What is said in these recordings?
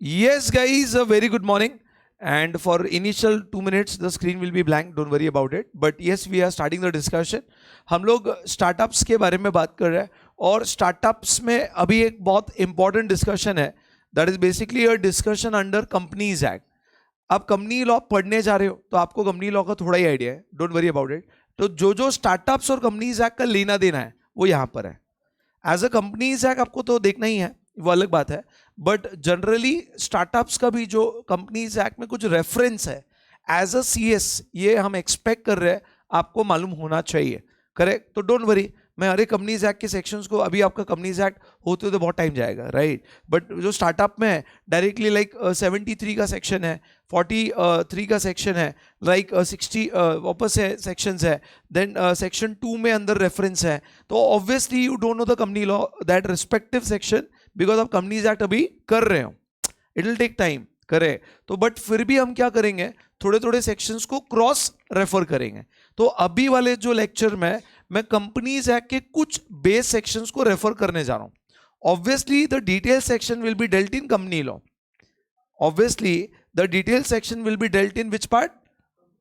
Yes, guys, a very good morning. And for initial 2 minutes, the screen will be blank. Don't worry about it. But yes, we are starting the discussion. हम लोग startups के बारे में बात कर रहे हैं और स्टार्टअप्स में अभी एक बहुत इंपॉर्टेंट डिस्कशन है. That is basically a discussion under companies act. आप कंपनी लॉ पढ़ने जा रहे हो तो आपको कंपनी लॉ का थोड़ा ही आइडिया है. Don't worry about it. तो जो स्टार्टअप्स और कंपनीज एक्ट का लेना देना है वो यहाँ पर है. एज अ कंपनीज एक्ट आपको तो देखना ही है, वो अलग बात है. बट जनरली स्टार्टअप्स का भी जो कंपनीज एक्ट में कुछ रेफरेंस है एज अ सीएस, ये हम एक्सपेक्ट कर रहे हैं आपको मालूम होना चाहिए. करेक्ट? तो डोंट वरी, मैं हर एक कंपनीज एक्ट के सेक्शंस को, अभी आपका कंपनीज एक्ट होते होते बहुत टाइम जाएगा, राइट? बट जो स्टार्टअप में है डायरेक्टली लाइक 73 का सेक्शन है, 43 का सेक्शन है, लाइक 60 वापस है सेक्शंस है, देन सेक्शन 2 में अंदर रेफरेंस है. तो obviously you don't know the company law that respective section because आप कंपनीज एक्ट अभी कर रहे हो. इट विल टेक टाइम, करे तो. बट फिर भी हम क्या करेंगे, थोड़े थोड़े सेक्शंस को क्रॉस रेफर करेंगे. तो अभी वाले जो लेक्चर में मैं कंपनीज एक्ट के कुछ बेस सेक्शंस को रेफर करने जा रहा हूं. Obviously the detail section will be dealt in company law. Obviously the detail section will be dealt in which part?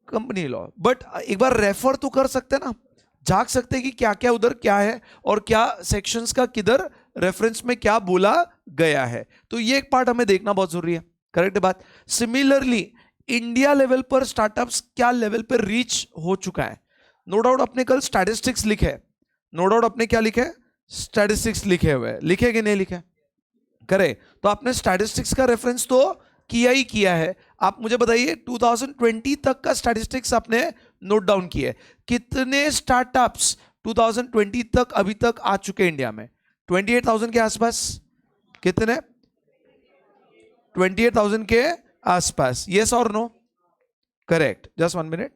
Company law. But एक बार रेफर तो कर सकते हैं ना, झांक सकते हैं कि क्या क्या उधर क्या है और क्या सेक्शंस का किधर रेफरेंस में क्या बोला गया है. तो ये एक पार्ट हमें देखना बहुत जरूरी है. करेक्ट बात. सिमिलरली इंडिया लेवल पर स्टार्टअप्स क्या लेवल पर रीच हो चुका है. नो डाउट आपने कल स्टैटिस्टिक्स लिखे, नो डाउट आपने क्या लिखे, स्टैटिस्टिक्स लिखे हुए, लिखे कि नहीं लिखे? करे तो आपने स्टैटिस्टिक्स का रेफरेंस तो किया ही किया है. आप मुझे बताइए 2020 तक का स्टैटिस्टिक्स आपने नोट डाउन किए. कितने स्टार्टअप्स 2020 तक अभी तक आ चुके इंडिया में? 28,000 के आसपास. कितने? 28,000 के आसपास. यस और नो? करेक्ट. Just 1 minute.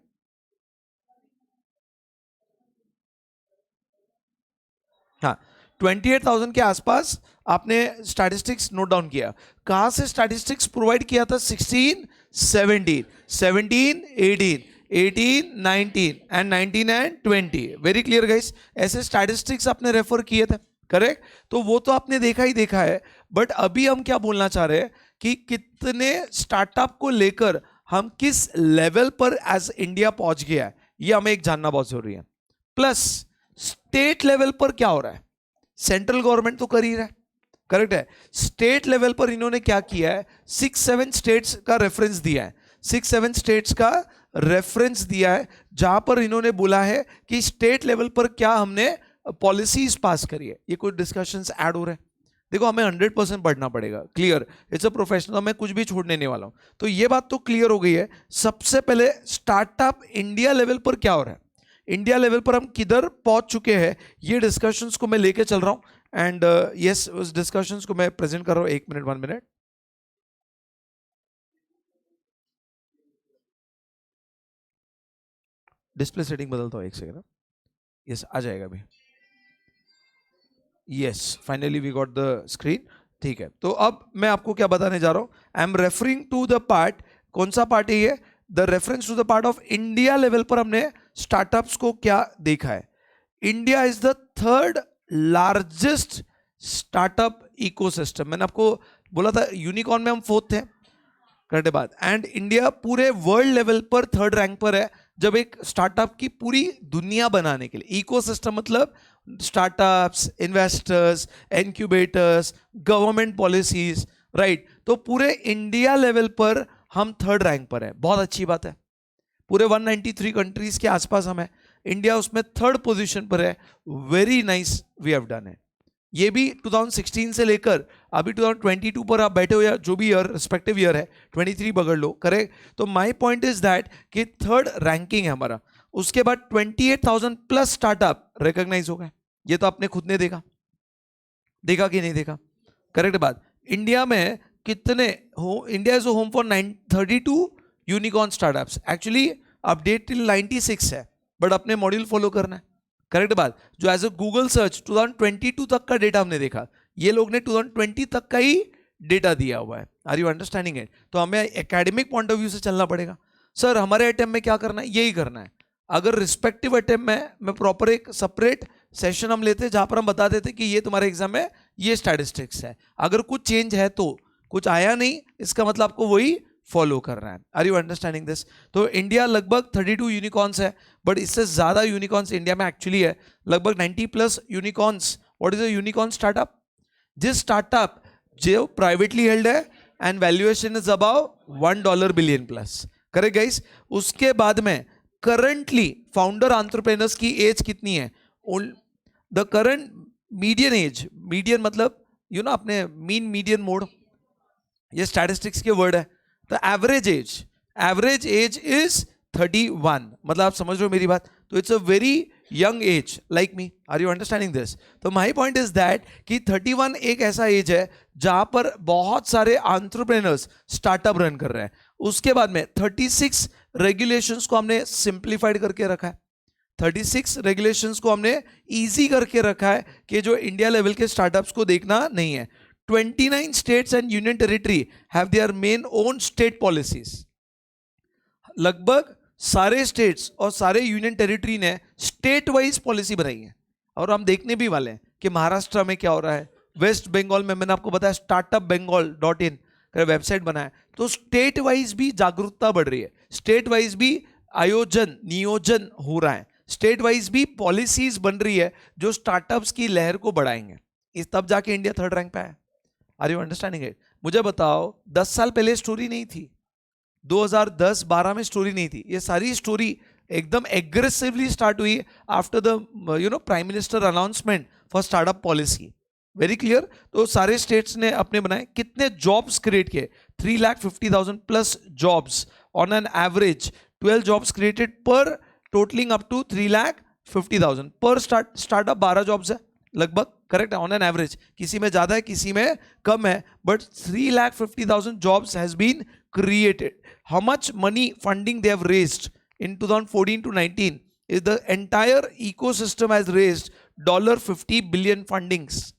हाँ, 28,000 के आसपास आपने स्टैटिस्टिक्स नोट डाउन किया. कहां से स्टैटिस्टिक्स प्रोवाइड किया था? 16, 17, 17, 18, 18, 19 and 19 and 20. Very clear guys. ऐसे स्टैटिस्टिक्स आपने रेफर किए थे. करेक्ट? तो वो तो आपने देखा ही देखा है. बट अभी हम क्या बोलना चाह रहे हैं कि कितने स्टार्टअप को लेकर हम किस लेवल पर एज इंडिया पहुंच गया है, ये हमें एक जानना बहुत जरूरी है. प्लस स्टेट लेवल पर क्या हो रहा है. सेंट्रल गवर्नमेंट तो कर ही रहा है, करेक्ट है. स्टेट लेवल पर इन्होंने क्या किया है, 6-7 स्टेट्स का रेफरेंस दिया है. 6-7 स्टेट्स का रेफरेंस दिया है जहां पर इन्होंने बोला है कि स्टेट लेवल पर क्या हमने पॉलिसीज पास करी है. ये कुछ डिस्कशंस ऐड हो रहे हैं. देखो, हमें 100% पढ़ना पड़ेगा. क्लियर? It's a professional. मैं कुछ भी छोड़ने नहीं वाला हूं. तो ये बात तो क्लियर हो गई है. सबसे पहले स्टार्टअप इंडिया लेवल पर क्या हो रहा है, इंडिया लेवल पर हम किधर पहुंच चुके हैं, ये डिस्कशंस को मैं लेके चल रहा हूं. एंड यस, उस डिस्कशंस को मैं प्रेजेंट कर रहा हूं. 1 मिनट, 1 मिनट. डिस्प्ले सेटिंग बदलता हूं, 1 सेकंड. यस, आ जाएगा अभी. Yes, finally we got the screen. ठीक है. तो अब मैं आपको क्या बताने जा रहा हूं. I am referring to the part. कौन सा पार्ट है ये? The reference to the part of India level पर हमने स्टार्टअप्स को क्या देखा है. India is the third largest startup ecosystem. मैंने आपको बोला था यूनिकॉर्न में हम 4th थे. करेक्ट बात. एंड इंडिया पूरे वर्ल्ड लेवल पर 3rd रैंक पर है जब एक स्टार्टअप की पूरी दुनिया बनाने के लिए. इकोसिस्टम मतलब startups, investors, incubators, government policies, right. तो पूरे इंडिया लेवल पर हम 3rd रैंक पर है. बहुत अच्छी बात है. पूरे 193 कंट्रीज के आसपास हम है. इंडिया उसमें 3rd पोजीशन पर है. Very nice, we have done है. ये भी 2016 से लेकर अभी 2022 पर आप बैठे हो, या जो भी ईयर रिस्पेक्टिव ईयर है, 23 पकड़ लो. करेक्ट? तो माय पॉइंट इज दैट कि 3rd रैंकिंग है हमारा. उसके बाद 28,000 प्लस स्टार्टअप रिकॉग्नाइज हो गए. ये तो आपने खुद ने देखा, देखा कि नहीं देखा? करेक्ट बात. इंडिया में कितने हो, India is home for 32 unicorn startups. Actually update till 96 है, बट अपने मॉड्यूल फॉलो करना है. करेक्ट बात. जो एज अ गूगल सर्च 2022 तक का डेटा हमने देखा, ये लोग ने 2020 तक का ही डेटा दिया हुआ है. Are you understanding it? तो हमें एकेडमिक पॉइंट ऑफ व्यू से चलना पड़ेगा. सर हमारे अटेम्प्ट में क्या करना है, यही करना है. अगर रिस्पेक्टिव अटेम्प्ट में मैं प्रॉपर एक सेपरेट सेशन हम लेते जहां पर हम बता देते कि ये तुम्हारे एग्जाम में ये स्टैटिस्टिक्स है. अगर कुछ चेंज है तो कुछ आया नहीं, इसका मतलब आपको वही फॉलो कर रहा है. Are you understanding this? तो इंडिया लगभग 32 यूनिकॉर्न्स है, बट इससे ज्यादा यूनिकॉर्न्स इंडिया में एक्चुअली है, लगभग 90+ unicorns. What is a unicorn startup? जिस स्टार्टअप जो प्राइवेटली हेल्ड है and valuation is about $1 billion plus. Correct guys? उसके बाद में करंटली फाउंडर एंटरप्रेन्योर्स की एज कितनी है? The current median age, median मतलब यू नो अपने मीन मीडियन मोड, ये स्टैटिस्टिक्स के वर्ड है. तो एवरेज एज इज 31. मतलब आप समझ रहे हो मेरी बात? तो it's a very young age like me. Are you understanding this? तो माय पॉइंट इज दैट कि 31 एक ऐसा एज है जहां पर बहुत सारे एंटरप्रेन्योर्स स्टार्टअप रन कर रहे हैं. उसके बाद में 36 रेगुलेशंस को हमने सिंप्लीफाइड करके रखा है. 36 रेगुलेशंस को हमने इजी करके रखा है कि जो इंडिया लेवल के स्टार्टअप्स को देखना नहीं है. 29 states and union territory have their main own state policies. लगभग सारे स्टेट्स और सारे यूनियन टेरिटरी ने स्टेट वाइज पॉलिसी बनाई है, और हम देखने भी वाले हैं कि महाराष्ट्र में क्या हो रहा है. वेस्ट बंगाल में मैंने आपको बताया startupbengal.in का वेबसाइट बनाया. तो स्टेट वाइज भी जागरूकता बढ़ रही है, स्टेट वाइज भी आयोजन नियोजन हो रहा है, स्टेट वाइज भी पॉलिसीज बन रही है जो स्टार्टअप्स की लहर को बढ़ाएंगे. इस तब जाके इंडिया 3rd रैंक पे है. Are you understanding it? मुझे बताओ 10 साल पहले स्टोरी नहीं थी, 2010-12 में स्टोरी नहीं थी. ये सारी स्टोरी एकदम एग्रेसिवली स्टार्ट हुई after the prime minister announcement for startup policy. Very clear. तो सारे स्टेट्स ने अपने बनाए. कितने जॉब्स क्रिएट किए? 3,50,000 plus jobs on an average. 12 jobs created पर, टोटलिंग अप टू 3,50,000 पर स्टार्टअप. 12 जॉब्स है लगभग. करेक्ट है? On an average. किसी में ज्यादा है, किसी में कम है, but 3,50,000 jobs has been created. How much money funding they have raised in 2014 to 19 is the entire ecosystem has raised $50 billion fundings.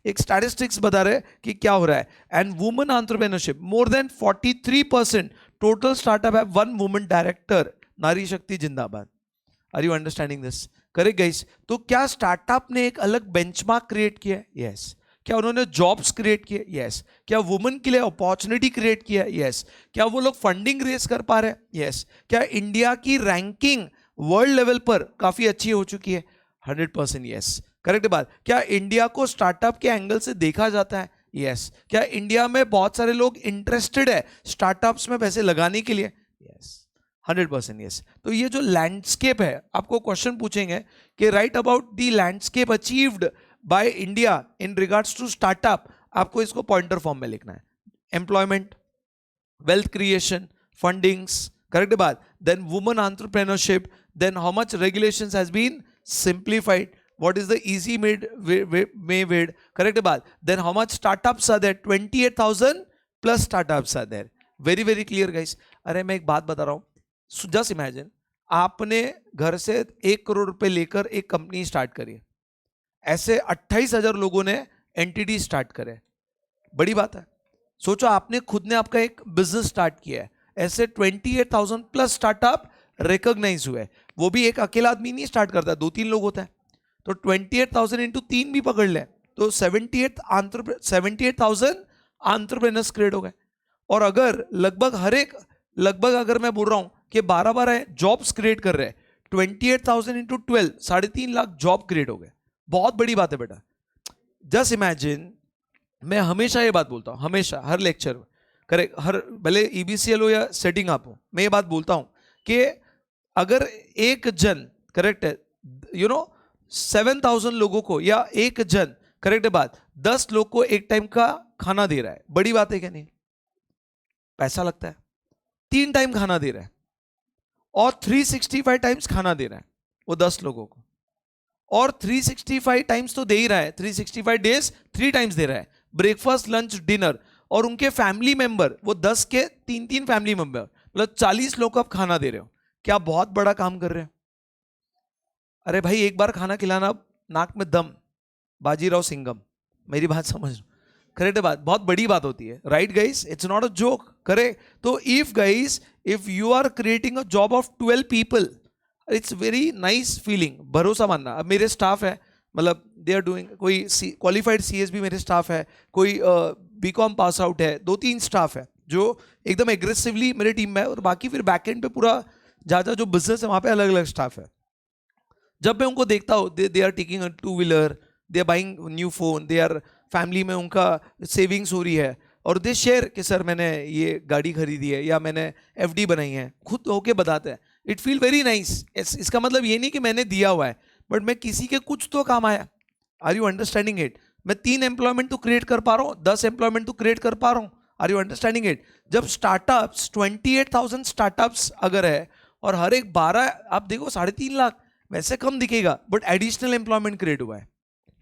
एक स्टैटिस्टिक्स बता रहे कि क्या हो रहा है. And women entrepreneurship, more than 43% total startup है वन वुमेन डायरेक्टर. नारी शक्ति जिंदाबाद. Are you understanding this? Correct guys? तो क्या स्टार्टअप ने एक अलग बेंचमार्क क्रिएट किया? यस. क्या उन्होंने जॉब्स क्रिएट किए? यस. क्या वुमेन के लिए अपॉर्चुनिटी क्रिएट किया? यस. क्या वो लोग फंडिंग रेज कर पा रहे हैं? यस. क्या इंडिया की रैंकिंग वर्ल्ड लेवल पर काफी अच्छी हो चुकी है? 100% यस. करेक्ट बात. क्या इंडिया को स्टार्टअप के एंगल से देखा जाता है? यस. क्या इंडिया में बहुत सारे लोग इंटरेस्टेड है स्टार्टअप्स में पैसे लगाने के लिए? यस. 100% यस. तो ये जो लैंडस्केप है, आपको क्वेश्चन पूछेंगे कि right about the landscape achieved by India in regards to startup. आपको इसको पॉइंटर फॉर्म में लिखना है. Employment, wealth creation, fundings. Correct बात. Then women entrepreneurship, then how much regulations has been simplified, what is the easy made made. Correct बात. Then how much startups are there? 28,000 plus startups are there. Very very clear guys. अरे मैं एक बात बता रहा हूँ. Just imagine, आपने घर से 1 करोड़ रुपए लेकर एक कंपनी स्टार्ट करी. ऐसे 28,000 लोगों ने एंटिटी स्टार्ट करे. बड़ी बात है. सोचो आपने खुद ने आपका एक बिजनेस स्टार्ट किया है. ऐसे 28,000 प्लस स्टार्टअप रिकॉग्नाइज हुए. वो भी एक अकेला आदमी नहीं स्टार्ट करता, 2-3 लोग होते हैं. तो 28,000 इंटू 3 भी पकड़ ले तो 78,000 एंटरप्रेन्योर्स क्रिएट हो गए. और अगर लगभग अगर मैं बोल रहा हूं कि 12 जॉब्स क्रिएट कर रहे हैं, 28,000 इंटू 12 3.5 लाख जॉब क्रिएट हो गए. बहुत बड़ी बात है बेटा. जस्ट इमेजिन, मैं हमेशा ये बात बोलता हूं, हमेशा हर लेक्चर में, करेक्ट, हर भले EBCL हो या सेटिंग आप हो, मैं ये बात बोलता हूं कि अगर एक जन, करेक्ट है, 7,000 लोगों को, या एक जन, करेक्ट है बात, 10 लोग को एक टाइम का खाना दे रहा है. बड़ी बात है क्या नहीं? पैसा लगता है. 3 टाइम खाना दे रहा है और 365 टाइम्स खाना दे रहा है वो 10 लोगों को. और 365 टाइम्स तो दे ही रहा है, 365 डेज 3 टाइम्स दे रहा है, ब्रेकफास्ट लंच डिनर. और उनके फैमिली मेंबर, वो 10 के 3-3 फैमिली मेंबर, मतलब 40 लोग को आप खाना दे रहे हो. क्या बहुत बड़ा काम कर रहे हो? अरे भाई, एक बार खाना खिलाना, नाक में दम, बाजीराव सिंघम. मेरी बात समझ. करेक्ट बात. बहुत बड़ी बात होती है. Right guys? It's not a joke. Correct. तो if you are creating a job of 12 people, it's very nice feeling. भरोसा मानना. अब मेरे स्टाफ है, मतलब दे आर डूइंग, कोई क्वालिफाइड CSB मेरे स्टाफ है, कोई BCom पास आउट है, 2-3 स्टाफ है जो एकदम एग्रेसिवली मेरे टीम में है, और बाकी फिर बैकएंड पे पूरा ज़्यादा जो बिजनेस है वहाँ पे अलग अलग स्टाफ है. जब मैं उनको देखता हूँ, they are taking a two wheeler, they are buying new phone, they are family में उनका सेविंग्स हो रही है, और दे शेयर कि सर मैंने ये गाड़ी खरीदी है या मैंने FD बनाई है, खुद होके बताते हैं. It feel very nice. इसका मतलब ये नहीं कि मैंने दिया हुआ है, बट मैं किसी के कुछ तो काम आया. Are you understanding it? मैं 3 एम्प्लॉयमेंट तो क्रिएट कर पा रहा हूँ, 10 एम्प्लॉयमेंट तो क्रिएट कर पा रहा हूँ. Are you understanding it? जब स्टार्टअप्स 28,000 स्टार्टअप्स अगर है, और हर एक 12, आप देखो 3.5 लाख, वैसे कम दिखेगा, बट एडिशनल एम्प्लॉयमेंट क्रिएट हुआ है.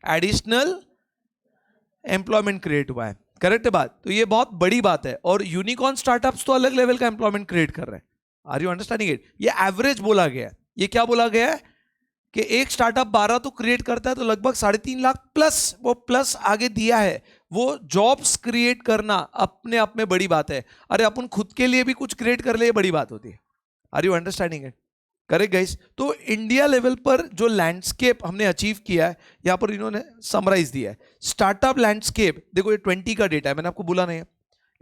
एडिशनल एम्प्लॉयमेंट क्रिएट हुआ है. करेक्ट है बात? तो ये बहुत बड़ी बात है. और यूनिकॉर्न स्टार्टअप्स तो अलग लेवल का एम्प्लॉयमेंट क्रिएट कर रहे हैं. Are you understanding it? ये एवरेज बोला गया है. ये क्या बोला गया है कि एक स्टार्टअप 12 तो क्रिएट करता है, तो लगभग 3.5 लाख प्लस, वो प्लस आगे दिया है. वो जॉब्स क्रिएट करना अपने आप में बड़ी बात है. अरे अपन खुद के लिए भी कुछ क्रिएट कर ले, ये बड़ी बात होती है. Are you understanding it? Correct guys? तो इंडिया लेवल पर जो लैंडस्केप हमने अचीव किया है, यहां पर इन्होंने समराइज दिया है. स्टार्टअप लैंडस्केप देखो, ये 20 का डेटा है, मैंने आपको बोला नहीं है.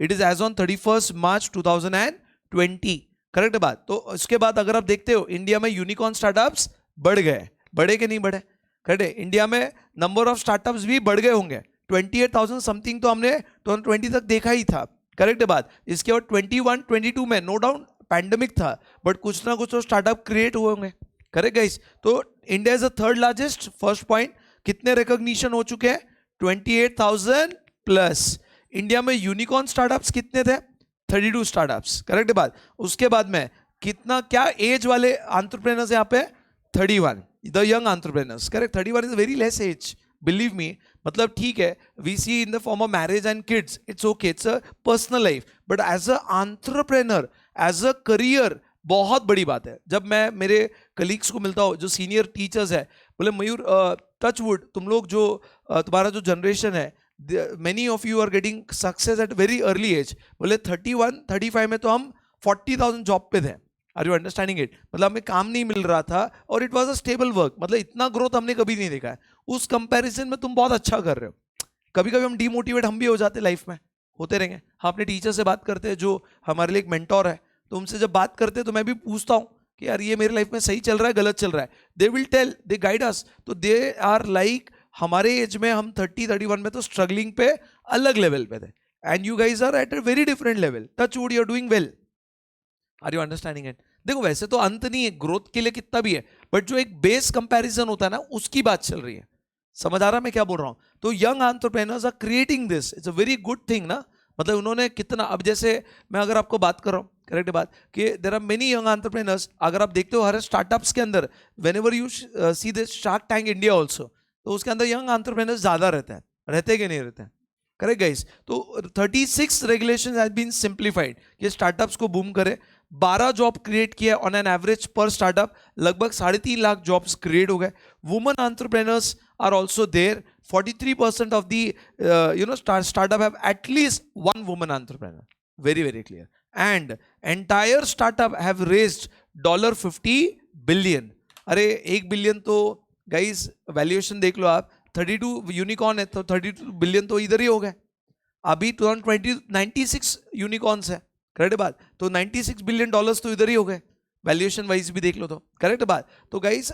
It is as on 31 March 2020. Correct बात? तो इसके बाद अगर आप देखते हो, इंडिया में यूनिकॉर्न स्टार्टअप्स बढ़ गए. बढ़े कि नहीं बढ़े? करेक्ट है? इंडिया में नंबर ऑफ स्टार्टअप्स भी बढ़ गए होंगे. 28,000 समथिंग तो हमने 2020 तक देखा ही था. करेक्ट है बात? इसके बाद 21-22 में नो डाउट पैंडेमिक था, बट कुछ ना कुछ तो स्टार्टअप क्रिएट हुए होंगे. Correct guys? तो India is the third largest. First point, कितने रिकॉग्निशन हो चुके हैं? 28,000 प्लस. इंडिया में यूनिकॉर्न स्टार्टअप्स कितने थे? 32 स्टार्टअप्स. करेक्ट बात? उसके बाद में कितना, क्या एज वाले एंटरप्रेन्योर्स यहाँ पे? 31, the young entrepreneurs. Correct? 31 is very less age, believe me. मतलब ठीक है, we see in the form of marriage and kids, it's okay, it's a personal life, but as a entrepreneur, as a career, बहुत बड़ी बात है. जब मैं मेरे कलीग्स को मिलता हूँ जो सीनियर टीचर्स है, बोले मयूर, टचवुड, तुम लोग जो तुम्हारा जो जनरेशन है, many of you are getting success at very early age. बोले 31-35 में तो हम 40,000 जॉब पे थे. Are you understanding it? मतलब हमें काम नहीं मिल रहा था, और it was a stable work. मतलब इतना ग्रोथ हमने कभी नहीं देखा है. उस कंपैरिजन में तुम बहुत अच्छा कर रहे हो. कभी कभी हम डीमोटिवेट हम भी हो जाते लाइफ में, होते रहेंगे. हम अपने टीचर से बात करते हैं जो हमारे लिए एक मेंटोर है, तो उनसे जब बात करते हैं तो मैं भी पूछता हूँ कि यार ये मेरी लाइफ में सही चल रहा है, गलत चल रहा है. They will tell, they guide us. तो दे आर लाइक, हमारे एज में हम 30-31 में तो स्ट्रगलिंग पे अलग लेवल पे थे, and you guys are at a very different level. Touch wood, you are doing well. Are you understanding it? देखो वैसे तो अंत नहीं है ग्रोथ के लिए कितना भी है, बट जो एक बेस कंपैरिजन होता है ना, उसकी बात चल रही है. समझ आ रहा मैं क्या बोल रहा हूं? तो young entrepreneurs are creating this. It's a very good thing ना. मतलब उन्होंने कितना, अब जैसे मैं अगर आपको बात कर रहा हूँ, करेक्ट बात, कि there are many young entrepreneurs. अगर आप देखते हो हर स्टार्टअप्स के अंदर, whenever you see this Shark Tank India also, तो उसके अंदर यंग एंटरप्रेन्योर्स ज्यादा रहते हैं. रहते कि नहीं रहते हैं? Correct guys? तो 36 रेगुलेशंस हैज बीन सिंप्लीफाइड, ये स्टार्टअप्स को बूम करे. 12 जॉब क्रिएट किया ऑन एन एवरेज पर स्टार्टअप. लगभग 3.5 लाख जॉब्स क्रिएट हो गए. Women entrepreneurs are also there. 43% of the startup have at least one woman entrepreneur. Very very clear. And entire startup have raised $50 billion. अरे 1 billion तो guys valuation देख लो आप. 32 unicorn है तो 32 बिलियन तो इधर ही हो गए. अभी 2020 96 यूनिकॉर्न्स है. करेक्ट बात? तो 96 बिलियन डॉलर्स तो इधर ही हो गए, वैल्यूएशन वाइज भी देख लो तो. करेक्ट बात? तो guys,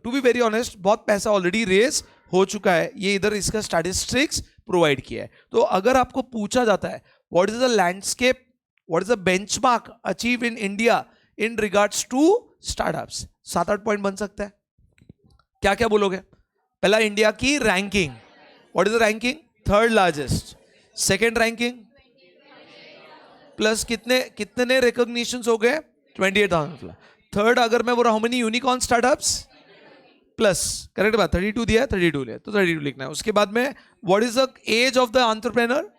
to be very honest, बहुत पैसा ऑलरेडी रेस हो चुका है. ये इधर इसका स्टैटिस्टिक्स प्रोवाइड किया है. तो अगर आपको पूछा जाता है what is the landscape, what is the benchmark achieve in India in regards to startups, 7-8 point बन सकता है. क्या क्या बोलोगे? पहला, इंडिया की ranking. What is the ranking? Third largest. Second ranking plus कितने रिकॉग्निशंस हो गए? 28,000. थर्ड अगर मैं बोल रहा हूं, many unicorn startups plus. Correct बात? 32 दिया है, 32 लिया, तो 32 लिखना है. उसके बाद में what is the age of the entrepreneur?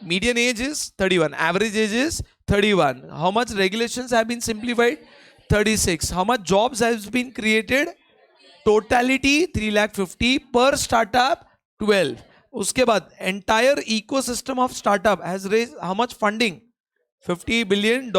Median age is 31, average age is 31. How much regulations have been simplified? 36. How much jobs have been created? Totality 350 पर स्टार्टअप 12. उसके बाद entire ecosystem of startup has raise how much funding? $50 billion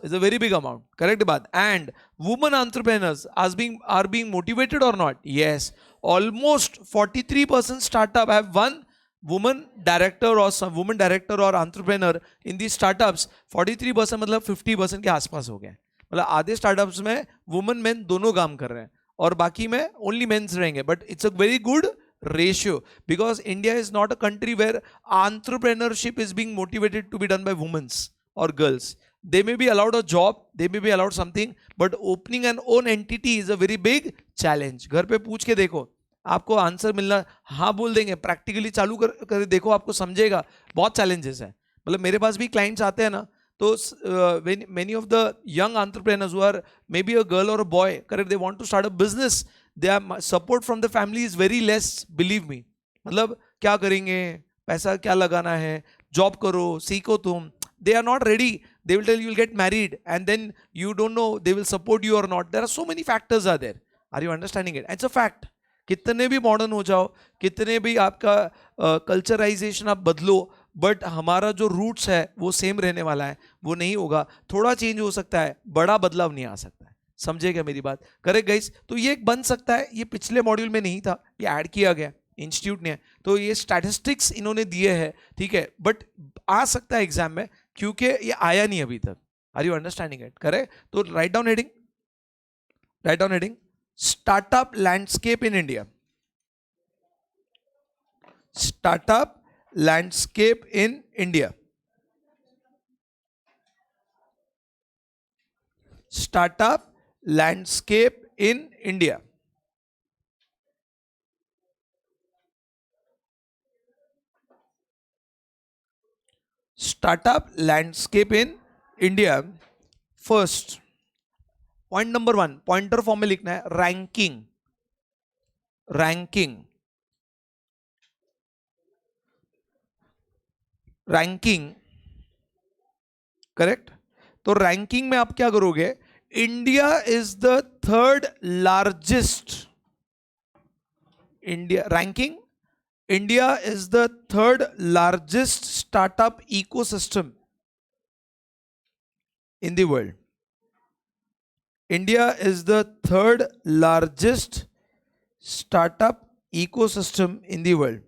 is a very big amount. Correct बात. And women entrepreneurs are being motivated or not? Yes. Almost 43% startup have one woman director or some woman director or entrepreneur in these startups. 43% मतलब 50% के आसपास हो गए. मतलब आधे startups में women men दोनों काम कर रहे हैं और बाकी में only men's रहेंगे. But it's a very good ratio because India is not a country where entrepreneurship is being motivated to be done by women or girls. They may be allowed a job, they may be allowed something, but opening an own entity is a very big challenge. घर पे पूछ के देखो, आपको answer मिलना, हाँ बोल देंगे, प्रैक्टिकली चालू कर देखो, आपको समझेगा. बहुत चैलेंजेस है. मतलब मेरे पास भी क्लाइंट्स आते हैं ना, तो many of the young entrepreneurs who are maybe a girl or a boy, correct, they want to start a business, their support from the family is very less, believe me. मतलब क्या करेंगे, पैसा क्या लगाना है, जॉब करो, सीखो तुम. They are not ready. They will tell you will get married and then you don't know they will support you or not. There are so many factors are there. Are you understanding it? It's a fact. कितने भी modern हो जाओ, कितने भी आपका कल्चराइजेशन आप बदलो, but हमारा जो रूट्स है वो सेम रहने वाला है. वो नहीं होगा, थोड़ा चेंज हो सकता है, बड़ा बदलाव नहीं आ सकता है. समझेगा मेरी बात? Correct guys? तो ये एक बन सकता है. ये पिछले मॉड्यूल में नहीं था, ये ऐड किया गया इंस्टीट्यूट ने. तो ये स्टैटिस्टिक्स इन्होंने दिए हैं, ठीक है, बट आ सकता है एग्जाम में क्योंकि ये आया नहीं अभी तक. Are you understanding it? Correct? तो right down heading, write down heading, startup landscape in India. Startup landscape in India. Startup landscape in India. Startup landscape in India. First, point number 1, pointer form में लिखना है ranking. Ranking, ranking, correct. तो ranking में आप क्या करोगे? India is the third largest. India ranking, India is the third largest startup ecosystem in the world. India is the third largest startup ecosystem in the world.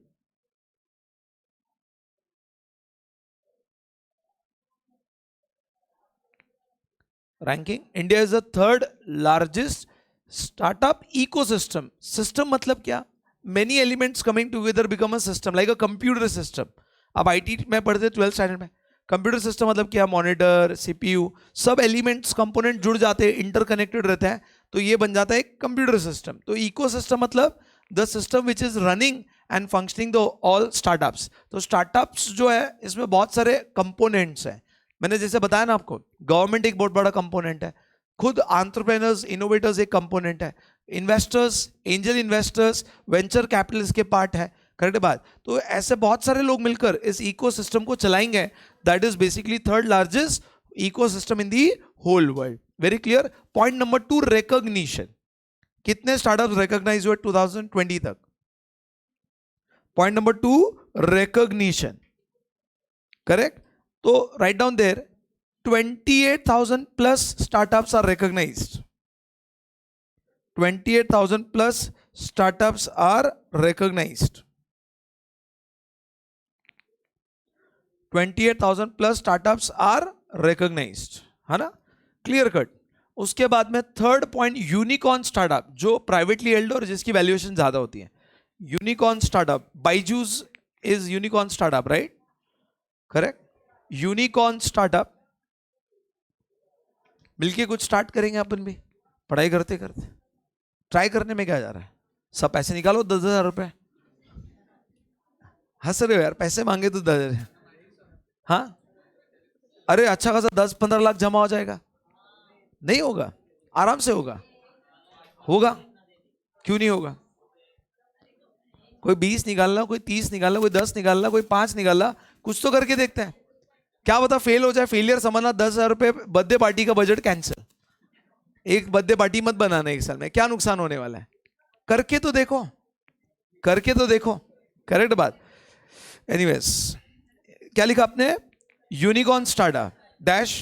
Ranking, India is the third largest startup ecosystem. System मतलब क्या? Many elements coming together become a system, like a computer system. अब IT में पढ़ते 12th standard में. Computer system मतलब क्या? Monitor, CPU, सब elements component जुड़ जाते हैं, इंटरकनेक्टेड रहते हैं, तो ये बन जाता है एक कंप्यूटर सिस्टम. तो इकोसिस्टम मतलब the system which is running and functioning the all startups. तो स्टार्टअप्स जो है इसमें बहुत सारे कंपोनेंट्स हैं. मैंने जैसे बताया ना आपको, गवर्नमेंट एक बहुत बड़ा कंपोनेंट है, खुद एंटरप्रेन्योर्स, इनोवेटर्स एक कंपोनेंट है, investors, angel investors, venture capitalist के पार्ट है. करेक्ट बात? तो ऐसे बहुत सारे लोग मिलकर इस इकोसिस्टम को चलाएंगे. That is basically third largest ecosystem in the whole world. Very clear. Point number 2, recognition. कितने स्टार्टअप्स रिकॉग्नाइज हुए 2020 तक? Point number 2, recognition. करेक्ट? तो right down there, 28,000 plus startups are recognized. 28,000 plus startups are recognized. 28,000 plus startups are recognized, है ना? Clear cut. उसके बाद में third point, unicorn startup, जो प्राइवेटली हेल्ड और जिसकी वैल्यूएशन ज्यादा होती है. Unicorn startup, Byju's is unicorn startup, right? Correct. Unicorn startup, मिलके कुछ स्टार्ट करेंगे अपन भी, पढ़ाई करते करते. ट्राई करने में क्या जा रहा है? सब पैसे निकालो, 10,000 रुपए. हंस रहे हो यार, पैसे मांगे तो 10,000. हाँ, अरे अच्छा खासा 10-15 लाख जमा हो जाएगा. नहीं होगा? आराम से होगा. होगा, क्यों नहीं होगा? कोई 20 निकालना, कोई 30 निकालना, कोई 10 निकालना, कोई 5 निकालना, कुछ तो करके देखते हैं. क्या पता फेल हो जाए. फेलियर समझना 10,000 रुपए बर्थडे पार्टी का बजट कैंसिल. एक बर्थडे पार्टी मत बनाना एक साल में, क्या नुकसान होने वाला है? करके तो देखो, करके तो देखो. करेक्ट बात. एनीवेज, क्या लिखा आपने? Unicorn startup. dash.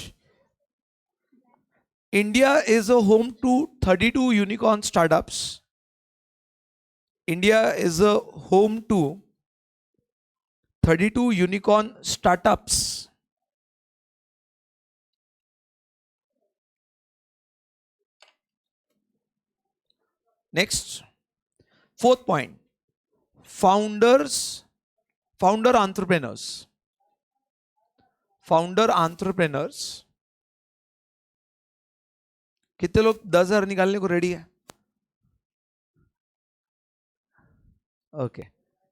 India is a home to 32 unicorn startups. India is a home to 32 unicorn startups. Next, fourth point, founder entrepreneurs. Founder entrepreneurs. कितने लोग 10,000 निकालने को रेडी है? ओके,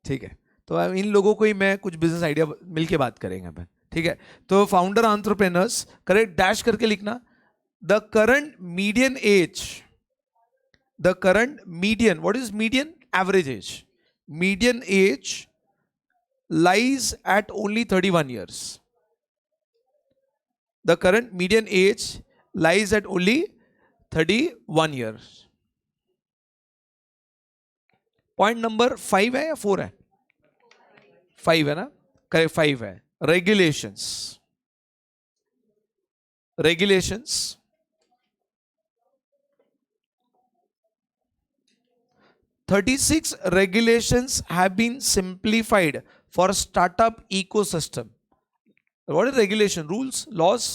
ठीक है। तो इन लोगों को ही मैं कुछ बिजनेस आइडिया मिलके बात करेंगे अपन, ठीक है। तो फाउंडर एंटरप्रेन्योर्स, करेक्ट, डैश करके लिखना। The current median age, the current median, what is median? Average age. Median age lies at only 31 years. The current median age lies at only 31 years. Point number 5 है या 4 है? 5 है ना, correct, 5 है। Regulations, regulations, 36 regulations have been simplified for startup ecosystem. What is regulation? Rules, laws.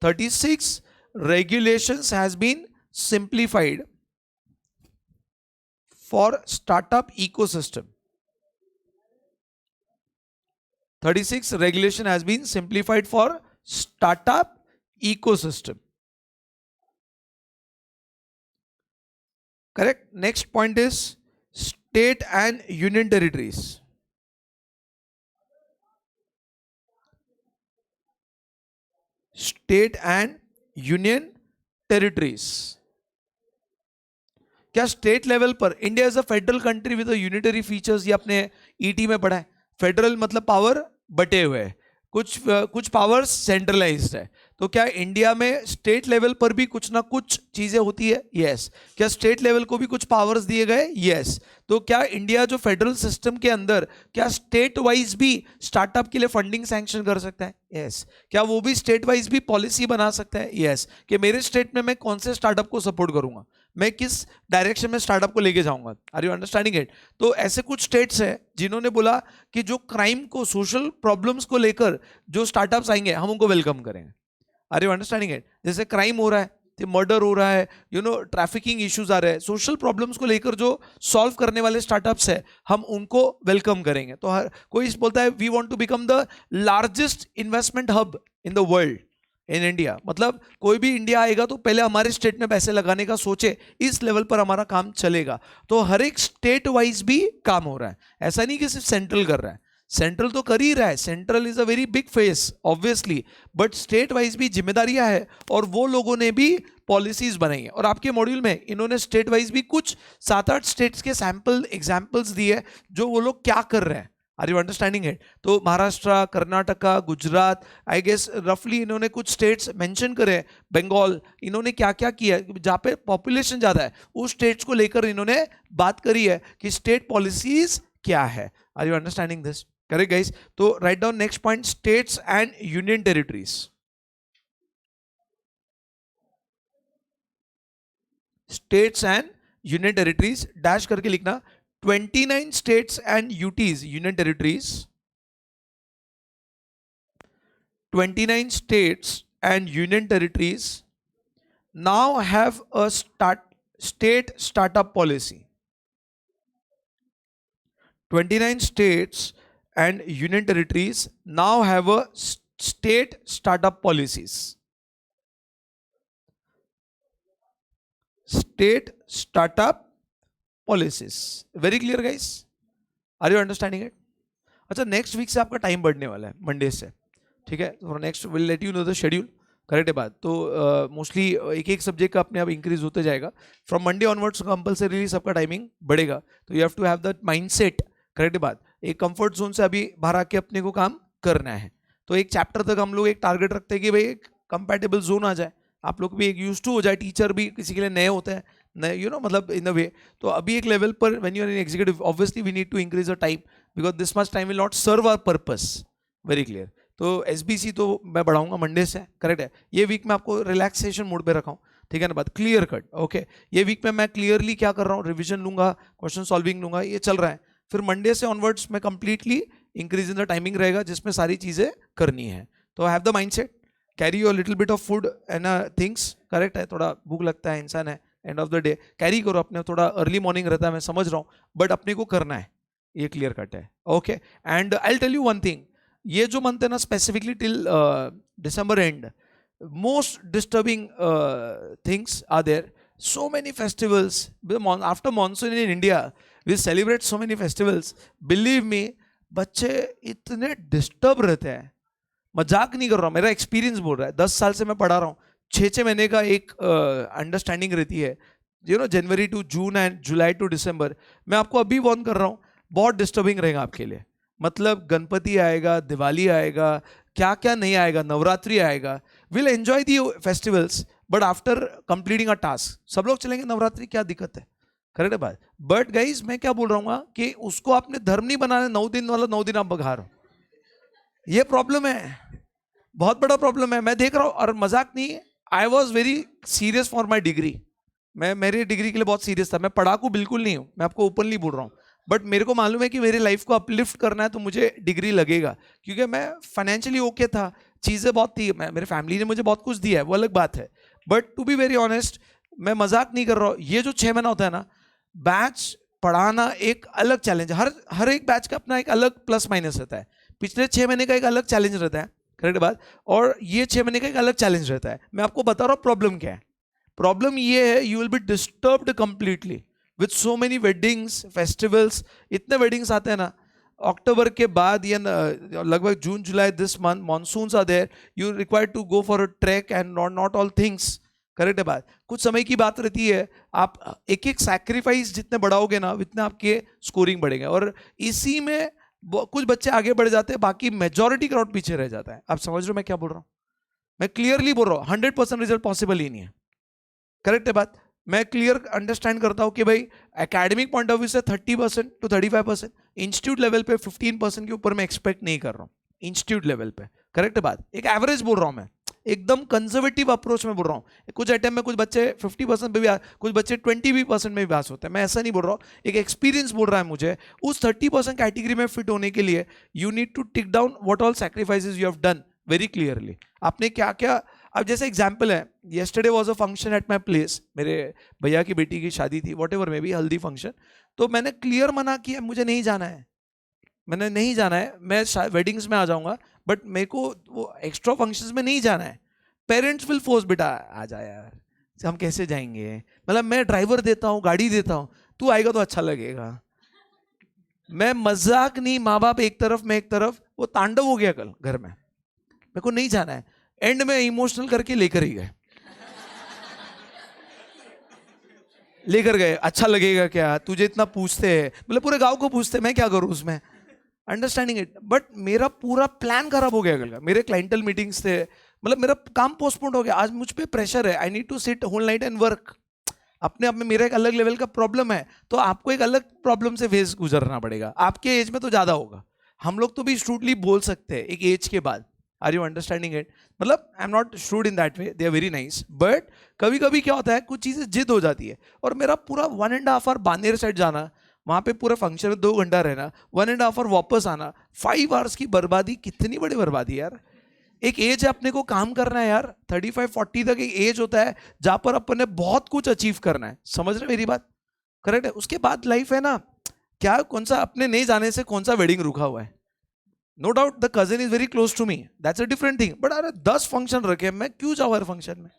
36 regulations has been simplified for startup ecosystem. 36 regulation has been simplified for startup ecosystem. Correct. Next point is state and union territories. State and union territories. क्या state level पर India is a federal country with unitary features? ये आपने ET में पढ़ा है। Federal मतलब power बटे हुए हैं, कुछ पावर्स सेंट्रलाइज्ड है। तो क्या इंडिया में स्टेट लेवल पर भी कुछ ना कुछ चीजें होती है? यस। क्या स्टेट लेवल को भी कुछ पावर्स दिए गए? यस। तो क्या इंडिया जो फेडरल सिस्टम के अंदर, क्या स्टेट वाइज भी स्टार्टअप के लिए फंडिंग सैंक्शन कर सकता है? यस। क्या वो भी स्टेट वाइज भी पॉलिसी बना सकता है? यस। कि मेरे स्टेट में मैं कौन से स्टार्टअप को सपोर्ट करूंगा, मैं किस डायरेक्शन में स्टार्टअप को लेके जाऊंगा। Are you understanding it? तो ऐसे कुछ स्टेट्स हैं जिन्होंने बोला कि जो क्राइम को, सोशल प्रॉब्लम्स को लेकर जो स्टार्टअप्स आएंगे हम उनको वेलकम करेंगे। Are you understanding it? जैसे क्राइम हो रहा है, मर्डर हो रहा है, ट्रैफिकिंग इश्यूज आ रहे हैं, सोशल प्रॉब्लम्स को लेकर जो सॉल्व करने वाले स्टार्टअप्स है हम उनको वेलकम करेंगे। तो हर कोई बोलता है we want to become the largest investment hub in the world in India. मतलब कोई भी इंडिया आएगा तो पहले हमारे स्टेट में पैसे लगाने का सोचे, इस लेवल पर हमारा काम चलेगा। तो हर एक स्टेट वाइज भी काम हो रहा है, ऐसा नहीं कि सिर्फ सेंट्रल कर रहा है। सेंट्रल तो कर ही रहा है, central is a very big face obviously, but state wise भी जिम्मेदारियां है और वो लोगों ने भी पॉलिसीज बनाई है। और आपके मॉड्यूल में इन्होंने स्टेट वाइज भी कुछ 7-8 स्टेट्स के सैंपल एग्जांपल्स दिए जो वो लोग क्या कर रहे हैं। Are you understanding it? तो महाराष्ट्र, कर्नाटका, गुजरात, आई गेस रफली इन्होंने कुछ स्टेट्स मेंशन करे, बंगाल, इन्होंने क्या क्या किया जहाँ पे पॉपुलेशन ज़्यादा है उस स्टेट्स को लेकर इन्होंने बात करी है कि स्टेट पॉलिसीज क्या है। Are you understanding this? Correct guys? तो right down next point, states and union territories. States and union territories, dash करके लिखना। 29 states and UTs, union territories. 29 states and union territories now have a state startup policy. 29 states and union territories now have a state startup policies. State startup policies. Very clear guys? Are you understanding it? अच्छा, next week से आपका time बढ़ने वाला है, Monday से, ठीक है? तो next will let you know the schedule. Correct है बात? तो मोस्टली एक एक सब्जेक्ट का अपने आप इंक्रीज होते जाएगा। फ्रॉम मंडे ऑनवर्ड्स कंपल्सरीली सबका टाइमिंग बढ़ेगा। तो you have to have that mindset. Correct है बात? एक कंफर्ट जोन से अभी बाहर आके अपने को काम करना है। तो एक चैप्टर तक हम लोग एक टारगेट रखते हैं कि भाई एक कंपैटिबल जोन आ जाए, आप लोग भी एक यूज टू हो जाए, टीचर भी किसी के लिए नए होते हैं, मतलब इन अ वे। तो अभी एक लेवल पर when you are in executive obviously we need to increase a time because this much time will not serve our purpose. Very clear? तो SBC तो मैं बढ़ाऊंगा मंडे से, करेक्ट है। ये वीक में आपको रिलैक्सेशन मोड पे रखा हूँ, ठीक है ना बात, क्लियर कट, ओके। ये वीक में मैं क्लियरली क्या कर रहा हूँ, रिविजन लूंगा, क्वेश्चन सॉल्विंग लूंगा, ये चल रहा है। फिर मंडे से ऑनवर्ड्स में completely increase in the timing रहेगा जिसमें सारी चीजें करनी है। तो have the mindset, carry your little bit of food and things, correct है। थोड़ा भूख लगता है, इंसान है, end of the day carry करो अपने, थोड़ा अर्ली मॉर्निंग रहता है मैं समझ रहा हूँ, बट अपने को करना है, ये क्लियर कट है, okay. And I tell you one thing, ये जो मंथ है ना specifically till December end, most disturbing things are there. So many festivals. After monsoon in India, we celebrate so many festivals. Believe me, बच्चे इतने disturb रहते हैं, मजाक नहीं कर रहा हूँ, मेरा एक्सपीरियंस बोल रहा है। 10 साल से मैं पढ़ा रहा हूँ, 6 महीने का एक अंडरस्टैंडिंग रहती है, January to June and July to December. मैं आपको अभी वार्न कर रहा हूँ, बहुत डिस्टर्बिंग रहेगा आपके लिए। मतलब गणपति आएगा, दिवाली आएगा, क्या क्या नहीं आएगा, नवरात्रि आएगा। Will enjoy the festivals but after completing a task. सब लोग चलेंगे नवरात्रि, क्या दिक्कत है, करेक्ट है बात। बट गाइज मैं क्या बोल रहा हूँ कि उसको आपने धर्म नहीं बनाना, 9 दिन वाला 9 दिन आप बघा रहे हो, ये प्रॉब्लम है, बहुत बड़ा प्रॉब्लम है। मैं देख रहा हूँ, और मजाक नहीं, I was very serious for my degree. मैं मेरी डिग्री के लिए बहुत सीरियस था, मैं पढ़ाकू बिल्कुल नहीं हूँ, मैं आपको ओपनली बोल रहा हूँ। बट मेरे को मालूम है कि मेरी लाइफ को अपलिफ्ट करना है तो मुझे डिग्री लगेगा, क्योंकि मैं फाइनेंशियली ओके था, चीज़ें बहुत थी, मेरे फैमिली ने मुझे बहुत कुछ दिया है, वो अलग बात है। But to be very honest, मैं मजाक नहीं कर रहा हूँ, ये जो 6 महीना होता है ना, बैच पढ़ाना एक अलग चैलेंज है। हर एक बैच का अपना एक अलग प्लस माइनस रहता है। पिछले 6 महीने का एक अलग चैलेंज रहता है, करेक्ट बात, और ये 6 महीने का एक अलग चैलेंज रहता है। मैं आपको बता रहा हूँ प्रॉब्लम क्या है। प्रॉब्लम ये है, you will be disturbed completely with so many weddings, festivals. इतने वेडिंग्स आते हैं ना अक्टूबर के बाद, या लगभग जून जुलाई, this month monsoons are there, you require to go for a track and not all things, correct है बात। कुछ समय की बात रहती है, आप एक एक सैक्रिफाइस जितने बढ़ाओगे ना उतने आपके स्कोरिंग बढ़ेंगे, और इसी में कुछ बच्चे आगे बढ़ जाते हैं, बाकी मेजॉरिटी क्राउड पीछे रह जाता है। आप समझ रहे हो मैं क्या बोल रहा हूँ? मैं क्लियरली बोल रहा हूँ, 100% रिजल्ट पॉसिबल ही नहीं है, करेक्ट है बात। मैं क्लियर अंडरस्टैंड करता हूँ कि भाई एकेडमिक पॉइंट ऑफ व्यू से 30% to 35%, इंस्टीट्यूट लेवल पे 15% के ऊपर मैं एक्सपेक्ट नहीं कर रहा हूँ, इंस्टीट्यूट लेवल पे, करेक्ट है बात। एक एवरेज बोल रहा हूँ मैं, एकदम कंजर्वेटिव अप्रोच में बोल रहा हूँ। कुछ अटेम्प्ट में कुछ बच्चे 50% में भी, कुछ बच्चे 20% में भी पास होते हैं, मैं ऐसा नहीं बोल रहा हूँ, एक एक्सपीरियंस बोल रहा है मुझे। उस 30% कैटेगरी में फिट होने के लिए you need to tick down what all sacrifices you have done very clearly. आपने क्या क्या, अब जैसे एग्जाम्पल है, yesterday was a function at my place, मेरे भैया की बेटी की शादी थी, whatever may be, haldi function. तो मैंने क्लियर मना किया, मुझे नहीं जाना है, मैंने नहीं जाना है, मैं वेडिंग्स में आ जाऊंगा, बट मेरे को वो एक्स्ट्रा फंक्शंस में नहीं जाना है। पेरेंट्स विल फोर्स, बेटा आ जा यार, हम कैसे जाएंगे, मतलब मैं ड्राइवर देता हूँ, गाड़ी देता हूँ, तू आएगा तो अच्छा लगेगा। मैं मजाक नहीं, माँ बाप एक तरफ, मैं एक तरफ, वो तांडव हो गया कल घर में, मेरे को नहीं जाना है। एंड में इमोशनल करके लेकर ही गए, लेकर गए, अच्छा लगेगा क्या, तुझे इतना पूछते हैं, मतलब पूरे गांव को पूछते, मैं क्या करूं उसमें, अंडरस्टैंडिंग इट। बट मेरा पूरा प्लान खराब हो गया कल का, मेरे क्लाइंटल मीटिंग्स थे, मतलब मेरा काम पोस्टपोन हो गया। आज मुझ पे प्रेशर है, I need to sit whole night and work. अपने आप में मेरा एक अलग लेवल का प्रॉब्लम है, तो आपको एक अलग प्रॉब्लम से फेस गुजरना पड़ेगा। आपके एज में तो ज्यादा होगा, हम लोग तो भी स्ट्रूटली बोल सकते हैं एक एज के बाद। Are you understanding it? मतलब I am not shrewd in that way, they are very nice, but कभी कभी क्या होता है, कुछ चीजें जिद हो जाती है। और मेरा पूरा 1.5 आवर बानेर साइड जाना, वहां पे पूरा फंक्शन में 2 घंटा रहना, 1.5 आवर वापस आना, 5 आवर्स की बर्बादी, कितनी बड़ी बर्बादी यार। एक एज है अपने को काम करना है यार, 35-40 तक एक एज होता है जहां पर अपन ने बहुत कुछ अचीव करना है, समझ रहे मेरी बात, करेक्ट है। उसके बाद लाइफ है ना, क्या कौन सा अपने नहीं जाने से कौन सा वेडिंग रुका हुआ है। No doubt the cousin is very close to me, that's a different thing, but अरे 10 फंक्शन रखे, मैं क्यों जाऊँ हर फंक्शन में,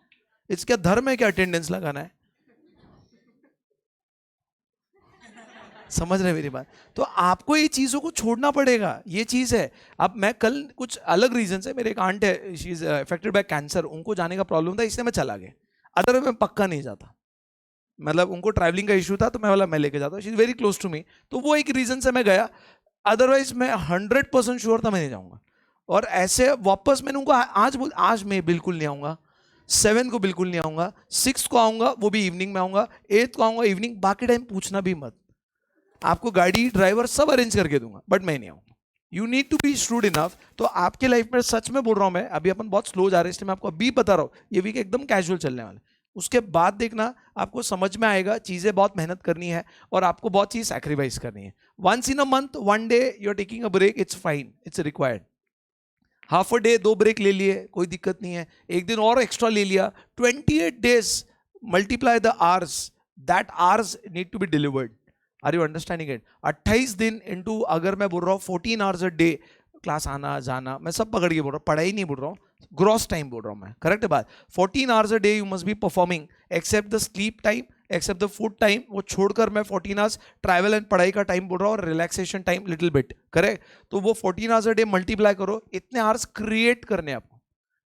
इसका धर्म है क्या अटेंडेंस लगाना है, समझ रहे मेरी बात। तो आपको ये चीजों को छोड़ना पड़ेगा, ये चीज है। अब मैं कल कुछ अलग रीजन से, मेरे एक आंट है, she is affected by cancer, उनको जाने का प्रॉब्लम था, इसलिए मैं चला गया, अदरवाइज मैं पक्का नहीं जाता। मतलब उनको ट्रैवलिंग का इशू था, तो मैं बोला मैं लेके जाता हूँ, she is very close to me, तो वो एक रीजन से मैं गया, अदरवाइज मैं 100% श्योर था मैं नहीं जाऊंगा। और ऐसे वापस मैंने उनको आज मैं बिल्कुल नहीं आऊंगा, 7 को बिल्कुल नहीं आऊंगा, 6 को आऊंगा, वो भी इवनिंग में आऊंगा, 8 को आऊंगा इवनिंग, बाकी टाइम पूछना भी मत, आपको गाड़ी ड्राइवर सब अरेंज करके दूंगा, बट मैं नहीं आऊंगा। You need to be shrewd enough. तो आपके लाइफ में सच में बोल रहा हूं मैं, अभी अपन बहुत स्लो जा रहे हैं इसलिए मैं आपको अभी बता रहा हूं, ये वीक एकदम कैजुअल चलने वाला है। उसके बाद देखना आपको समझ में आएगा, चीजें बहुत मेहनत करनी है और आपको बहुत चीज सैक्रिफाइस करनी है। Once in a month, one day you are taking a break, it's fine, it's required. Half a day 2 break ले लिए, कोई दिक्कत नहीं है, एक दिन और एक्स्ट्रा ले लिया। 28 days, multiply the hours, that hours need to be delivered. Are you understanding it? 28 दिन इंटू, अगर मैं बोल रहा हूँ 14 आवर्स अ डे, क्लास आना जाना मैं सब पकड़ के बोल रहा हूँ, पढ़ाई नहीं बोल रहा हूँ, ग्रॉस टाइम बोल रहा हूँ मैं, करेक्ट बात। 14 hours a day you must be performing, except the sleep time, except the food time, वो छोड़कर मैं 14 आवर्स ट्रैवल एंड पढ़ाई का टाइम बोल रहा हूँ, और relaxation time little bit, correct. तो वो 14 आवर्स अ डे मल्टीप्लाई करो, इतने आवर्स क्रिएट करने आपको,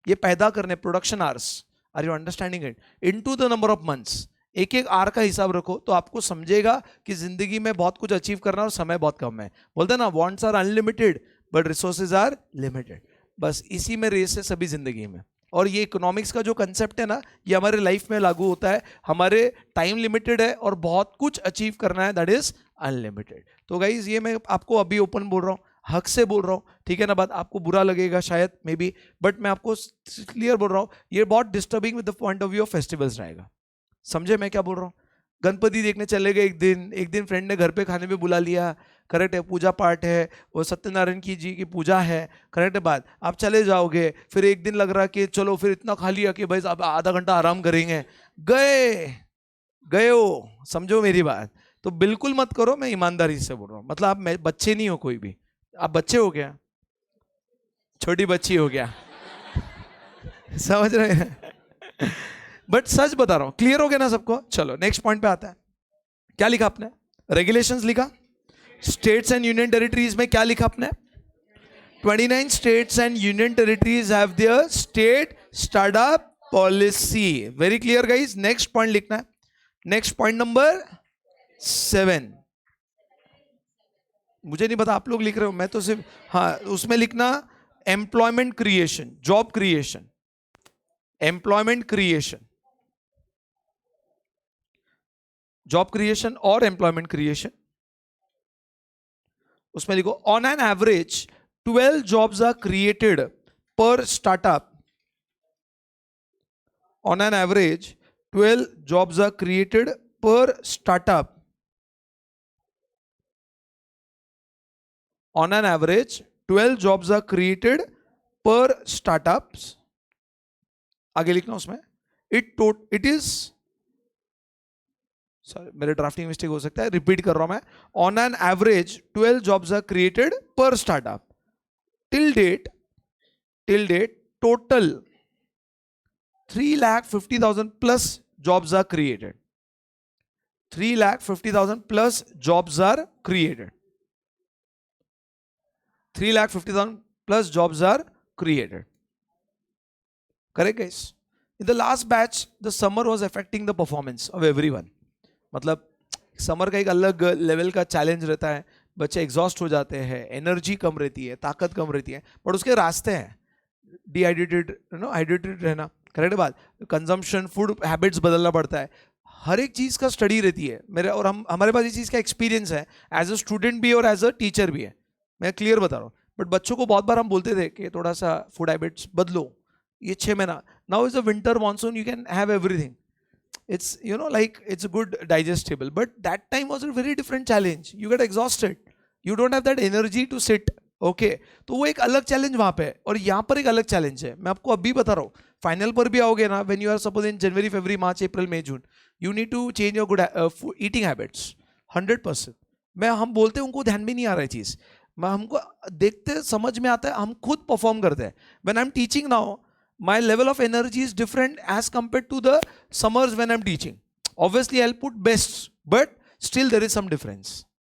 ये पैदा करने, production hours. Are you understanding it? Into the number of months, एक एक आर का हिसाब रखो तो आपको समझेगा कि जिंदगी में बहुत कुछ अचीव करना और समय बहुत कम है। बोलते हैं ना, wants are unlimited but resources are limited. बस इसी में रेस है सभी जिंदगी में। और ये इकोनॉमिक्स का जो कंसेप्ट है ना, ये हमारे लाइफ में लागू होता है। हमारे टाइम लिमिटेड है और बहुत कुछ अचीव करना है, दैट इज अनलिमिटेड। तो गाइज ये मैं आपको अभी ओपन बोल रहा हूँ, हक से बोल रहा हूँ, ठीक है ना बात। आपको बुरा लगेगा शायद, मे बी, बट मैं आपको क्लियर बोल रहा हूँ, ये बहुत disturbing with the point of view of festivals रहेगा। समझे मैं क्या बोल रहा हूँ? गणपति देखने चले गए एक दिन फ्रेंड ने घर पे खाने पे बुला लिया, करेक्ट है, पूजा पाठ है, वो सत्यनारायण की जी की पूजा है, करेक्ट है बात। आप चले जाओगे, फिर एक दिन लग रहा कि चलो फिर इतना खा लिया कि भाई अब आधा घंटा आराम करेंगे, गए गए हो, समझो मेरी बात। तो बिल्कुल मत करो, मैं ईमानदारी से बोल रहा हूँ, मतलब आप बच्चे नहीं हो कोई भी, आप बच्चे हो गया, छोटी बच्ची हो गया, समझ रहे हैं? बट सच बता रहा हूं, क्लियर हो गया ना सबको? चलो नेक्स्ट पॉइंट पे आता है। क्या लिखा आपने? रेगुलेशंस लिखा। स्टेट्स एंड यूनियन टेरिटरीज में क्या लिखा आपने? 29 states and union territories have their state startup policy. Very clear guys. Next point लिखना है, नेक्स्ट पॉइंट नंबर 7। मुझे नहीं पता आप लोग लिख रहे हो, मैं तो सिर्फ, हाँ उसमें लिखना employment creation, job creation, employment creation, job creation और एम्प्लॉयमेंट क्रिएशन। उसमें लिखो on an average 12 jobs are created per startup. On an average 12 jobs are created per startup. On an average 12 jobs are created per startups. आगे लिखना उसमें, it is, sorry मेरे drafting mistake हो सकता है, repeat कर रहा हूं मैं। On an average 12 jobs are created per startup. Till date total 3,50,000 plus jobs are created. 3,50,000 plus jobs are created. 3,50,000 plus jobs are created. Correct guys? In the last batch, the summer was affecting the performance of everyone. मतलब summer का एक अलग level का challenge रहता है, बच्चे exhaust हो जाते हैं, एनर्जी कम रहती है, ताकत कम रहती है, बट उसके रास्ते हैं। डिहाइड्रेटेड, हाइड्रेटेड रहना, करेक्ट बात, कंजम्पशन, फूड हैबिट्स बदलना पड़ता है, हर एक चीज़ का स्टडी रहती है मेरे, और हम हमारे पास इस चीज़ का एक्सपीरियंस है, एज अ स्टूडेंट भी और एज अ टीचर भी है। मैं क्लियर बता रहा हूँ। बट बच्चों को बहुत बार हम बोलते थे कि थोड़ा सा फूड हैबिट्स बदलो, ये 6 महीना, now is a winter monsoon, you can have everything, it's like it's a good digestible, but that time was a very different challenge, you get exhausted, you don't have that energy to sit, okay? तो वो एक अलग challenge वहां पे है, और यहाँ पर एक अलग चैलेंज है, मैं आपको अभी बता रहा हूँ। फाइनल पर भी आओगे ना, when you are suppose in January, February, March, April, May, June, you need to change your good eating habits 100%। मैं हम बोलते हैं उनको ध्यान भी नहीं आ रहा है चीज़, मैं हमको देखते समझ में आता है, हम खुद परफॉर्म करते हैं। When I am teaching now, my level of energy is different as compared to the summers when I'm teaching. Obviously I'll put best, but still there is some difference.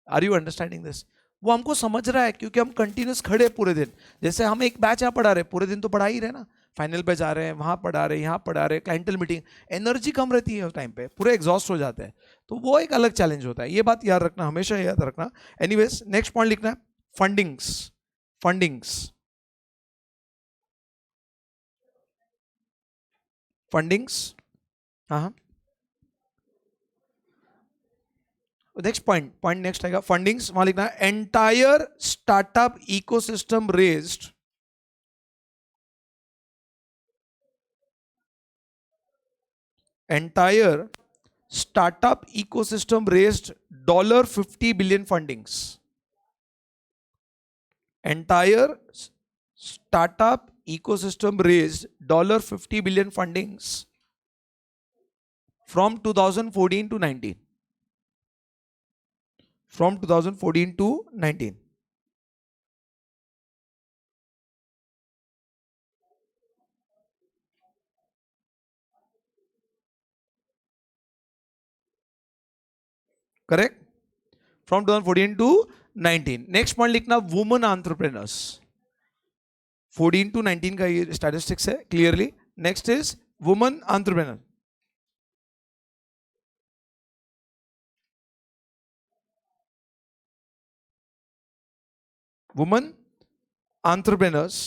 Are you understanding this? वो हमको समझ रहा है क्योंकि हम continuous खड़े पूरे दिन, जैसे हम एक बैच यहाँ पढ़ा रहे, पूरे दिन तो पढ़ा ही रहे ना, फाइनल पे जा रहे हैं, वहाँ पढ़ा रहे हैं, यहाँ पढ़ा रहे हैं, क्लाइंटल मीटिंग, एनर्जी कम रहती है उस टाइम पे, पूरे एग्जॉस्ट हो जाते हैं, तो वो एक अलग चैलेंज होता है, ये बात याद रखना, हमेशा याद रखना। एनीवेज नेक्स्ट पॉइंट लिखना है, फंडिंग्स। फंडिंग्स, फंडिंग्स, हाँ हाँ, नेक्स्ट पॉइंट नेक्स्ट आएगा फंडिंग्स, वहां लिखना है entire startup ecosystem raised $50 billion fundings. Entire startup ecosystem raised $50 billion fundings from 2014 to 19. From 2014 to 19. Correct? From 2014 to 19. Next point लिखना women entrepreneurs. 14 to 19 का ये statistics है clearly. Next is women entrepreneur. Women entrepreneurs.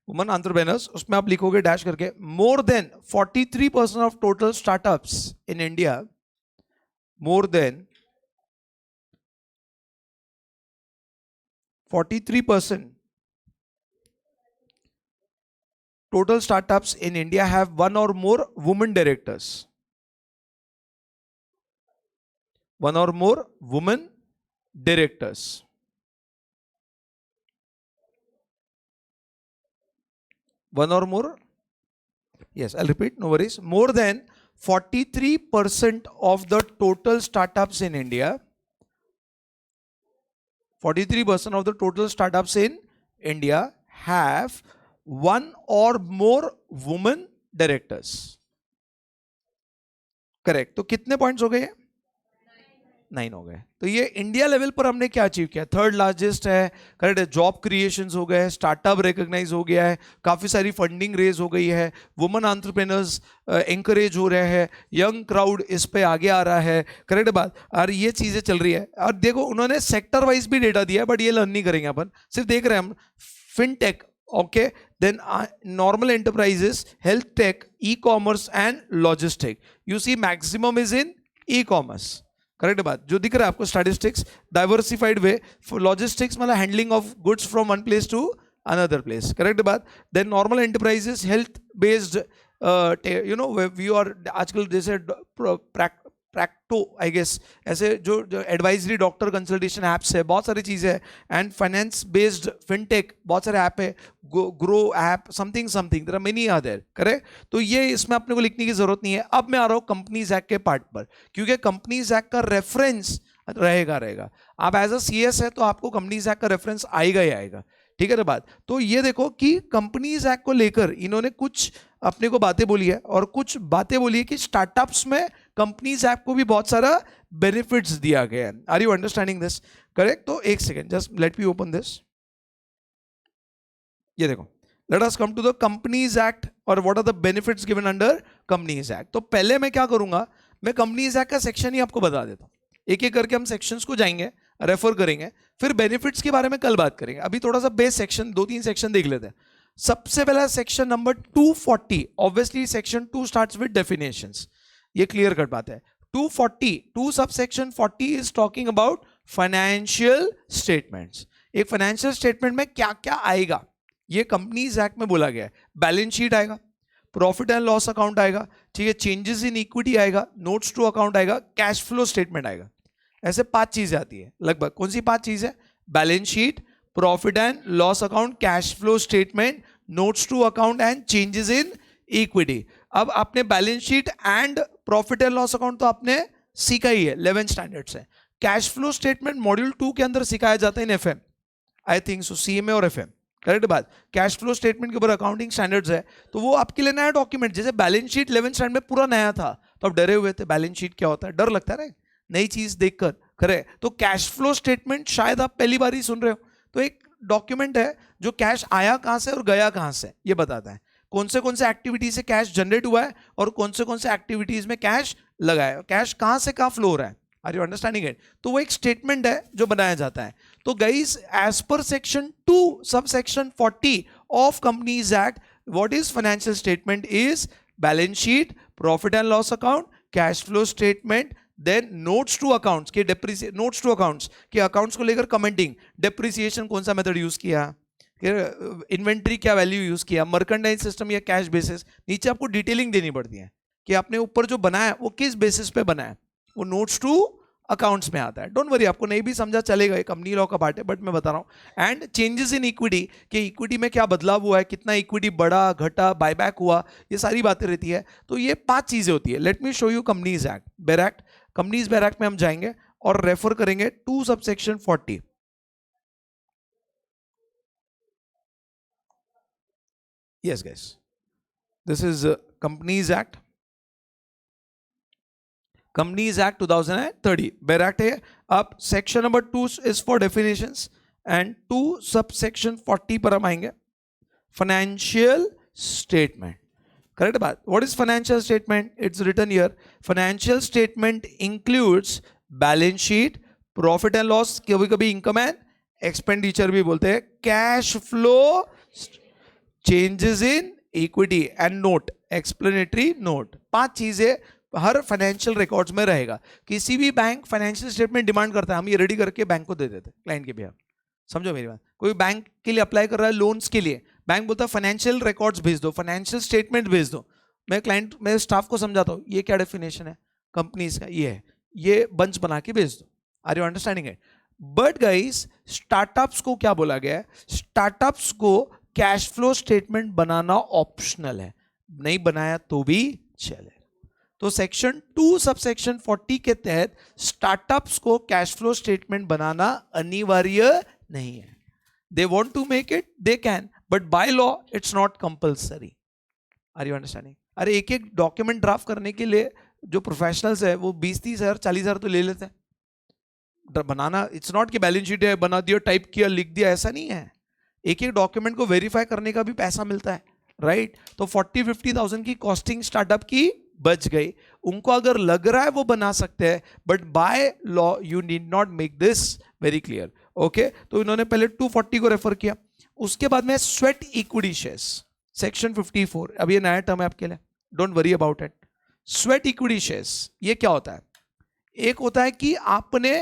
Woman entrepreneurs, उसमें आप लिखोगे dash करके मोर than 43% of total startups in India, more than 43% total startups in India have one or more women directors. One or more women directors. One or more, yes, I'll repeat, no worries. More than 43% of the total startups in India, 43% of the total startups in India have one or more women directors. Correct. तो कितने points हो गए? 9 हो गए. तो ये India level पर हमने क्या अचीव किया? थर्ड लार्जेस्ट है. करेक्ट है. जॉब क्रिएशंस हो गए, स्टार्टअप रिकॉग्नाइज हो गया है, काफी सारी फंडिंग रेज हो गई है, वुमेन एंटरप्रेन्योर्स एंकरेज हो रहे हैं, यंग क्राउड इस पे आगे आ रहा है. करेक्ट बात. और ये चीजें चल रही है. और देखो उन्होंने सेक्टर वाइज भी डेटा दिया है, बट ये लर्न नहीं करेंगे अपन, सिर्फ देख रहे हैं हम. Fintech, okay, then normal enterprises, health tech, e-commerce and logistic. You see maximum is in e-commerce. Correct बात. जो दिख रहा है आपको स्टैटिस्टिक्स, डाइवर्सिफाइड वे, लॉजिस्टिक्स मतलब handling of goods from one place to another place. Correct बात. Then normal enterprises, health based, you know we are आजकल जैसे प्रैक्टो आई गेस, ऐसे जो एडवाइजरी डॉक्टर कंसल्टेशन ऐप्स है, बहुत सारी चीज़ें हैं. एंड फाइनेंस बेस्ड फिनटेक, बहुत सारे ऐप है, Groww app, something something, there are many are there. Correct. तो ये इसमें अपने को लिखने की जरूरत नहीं है. अब मैं आ रहा हूँ कंपनीज एक्ट के पार्ट पर, क्योंकि कंपनीज एक्ट का रेफरेंस रहेगा. आप एज अ सीएस है तो आपको कंपनीज एक्ट का रेफरेंस आएगा ही आएगा. ठीक है ना बात. तो ये देखो कि कंपनीज एक्ट को लेकर इन्होंने कुछ अपने को बातें बोली है, और कुछ बातें बोली है कि स्टार्टअप्स में कंपनीज एक्ट को भी बहुत सारा बेनिफिट्स दिया गया है. Are you understanding this? Correct. तो एक second, just let me open this. ये देखो, let us come to the companies act और what are the benefits given under companies act. तो पहले मैं क्या करूंगा, मैं कंपनीज एक्ट का सेक्शन ही आपको बता देता हूं. एक एक करके हम सेक्शंस को जाएंगे, रेफर करेंगे, फिर बेनिफिट्स के बारे में कल बात करेंगे. अभी थोड़ा सा बेस सेक्शन, 2-3 सेक्शन देख लेते हैं. सबसे पहला section number 240. Obviously section 2 starts with definitions. ये क्लियर कट बात है. 2 सब section 40 is talking about financial statements. एक फाइनेंशियल स्टेटमेंट में क्या क्या आएगा ये कंपनीज एक्ट में बोला गया है. बैलेंस शीट आएगा, प्रॉफिट एंड लॉस अकाउंट आएगा, ठीक है, चेंजेस इन इक्विटी आएगा, नोट्स टू अकाउंट आएगा, कैश फ्लो स्टेटमेंट आएगा. ऐसे 5 चीजें आती है लगभग. कौन सी 5 चीजें? Balance sheet, profit and loss account, cash flow statement, notes to account and changes in equity. अब आपने balance sheet and profit and loss account तो आपने सीखा ही है, 11 स्टैंडर्ड से. कैश फ्लो स्टेटमेंट मॉड्यूल 2 के अंदर सिखाया जाता है in FM, I think so, CMA और एफएम. करेक्ट बात. कैश फ्लो स्टेटमेंट के ऊपर अकाउंटिंग स्टैंडर्ड्स है, तो वो आपके लिए नया डॉक्यूमेंट. जैसे बैलेंस शीट 11 स्टैंडर्ड में पूरा नया था, तो आप डरे हुए थे, बैलेंस शीट क्या होता है, डर लगता है नई चीज देखकर. करे तो कैश फ्लो स्टेटमेंट शायद आप पहली बार ही सुन रहे हो. तो एक डॉक्यूमेंट है जो कैश आया कहां से और गया कहां से, ये बताता है. कौन से एक्टिविटीज से कैश जनरेट हुआ है और कौन से एक्टिविटीज में कैश लगा है, कैश कहां से कहां फ्लो हो रहा है. Are you understanding it? तो वो एक स्टेटमेंट है जो बनाया जाता है. तो गाइस, एज पर सेक्शन 2 सब section 40 of companies act, what is financial statement is balance sheet, profit and loss account, cash flow statement, then notes to accounts के डेप्रिसिएशन, नोट्स टू अकाउंट्स के accounts को लेकर commenting, depreciation कौन सा method use किया, inventory क्या value use किया, mercantile system या कैश बेसिस, नीचे आपको डिटेलिंग देनी पड़ती है कि आपने ऊपर जो बनाया है वो किस बेसिस पे बनाया है, वो नोट्स टू अकाउंट्स में आता है. डोंट वरी, आपको नहीं भी समझा चलेगा, ये कंपनी लॉ का पार्ट है, बट मैं बता रहा हूँ. एंड चेंजेस इन इक्विटी, कि इक्विटी में क्या बदलाव हुआ है, कितना इक्विटी बढ़ा घटा, बायबैक हुआ, ये सारी बातें रहती है. तो ये 5 चीजें होती है. Let me show you companies act, bare act. Companies bare act में हम जाएंगे और रेफर करेंगे to subsection 40. Yes guys, this is companies act, companies act 2030. Bare act है. अब section number 2 is for definitions and 2 subsection 40 पर हम आएंगे. फाइनेंशियल स्टेटमेंट, करेक्ट बात. What is financial statement? It's written here. Financial statement includes balance sheet, profit and loss, कभी कभी income and expenditure भी बोलते हैं, cash flow, changes in equity and note, explanatory note. 5 चीजें हर फाइनेंशियल रिकॉर्ड्स में रहेगा. किसी भी बैंक फाइनेंशियल स्टेटमेंट डिमांड करता है, हम ये रेडी करके बैंक को दे देते हैं क्लाइंट के बिहाफ. समझो मेरी बात. कोई बैंक के लिए अप्लाई कर रहा है लोन्स के लिए, बैंक बोलता है फाइनेंशियल रिकॉर्ड्स भेज दो, फाइनेंशियल स्टेटमेंट भेज दो. मैं क्लाइंट, मैं स्टाफ को समझाता हूँ ये क्या डेफिनेशन है कंपनीज का, ये है, ये बंच बना के भेज दो. Are you understanding it? But guys, startups को क्या बोला गया है? स्टार्टअप्स को कैश फ्लो स्टेटमेंट बनाना ऑप्शनल है, नहीं बनाया तो भी चले. तो सेक्शन 2 सबसेक्शन 40 के तहत स्टार्टअप्स को कैश फ्लो स्टेटमेंट बनाना अनिवार्य नहीं है. They want to make it, they can, but by law it's not compulsory. Are you understanding? अरे एक एक डॉक्यूमेंट ड्राफ्ट करने के लिए जो प्रोफेशनल्स है वो 20-30 हज़ार 40 हज़ार तो ले लेते हैं. बनाना, इट्स नॉट कि बैलेंस शीट है बना दिया, टाइप किया, लिख दिया, ऐसा नहीं है. एक एक डॉक्यूमेंट को वेरीफाई करने का भी पैसा मिलता है, राइट? तो 40-50,000 की कॉस्टिंग स्टार्टअप की बच गई. उनको अगर लग रहा है वो बना सकते हैं, but by law you need not make this very clear. Okay, तो इन्होंने पहले 240 को रेफर किया. उसके बाद में स्वेट इक्विटी शेयर्स, सेक्शन 54. अब ये नया टर्म है आपके लिए, don't worry about it. Sweat equity shares, ये क्या होता है? एक होता है कि आपने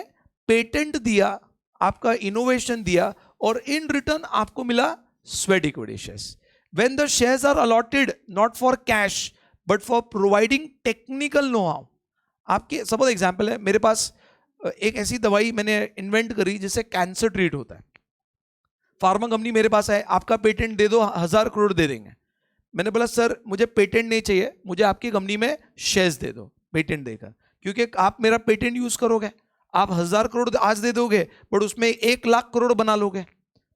पेटेंट दिया, आपका इनोवेशन दिया, और इन रिटर्न आपको मिला sweat equity shares. When the shares are allotted not for cash but for providing technical know how. आपके सपोज एग्जांपल है, मेरे पास एक ऐसी दवाई मैंने इन्वेंट करी जिससे कैंसर ट्रीट होता है. फार्मा कंपनी मेरे पास है, आपका पेटेंट दे दो, 1000 करोड़ दे देंगे. मैंने बोला सर मुझे पेटेंट नहीं चाहिए, मुझे आपकी कंपनी में शेयर्स दे दो पेटेंट देकर, क्योंकि आप मेरा पेटेंट यूज करोगे, आप 1000 करोड़ आज दे दोगे, बट उसमें 1 लाख करोड़ बना लोगे,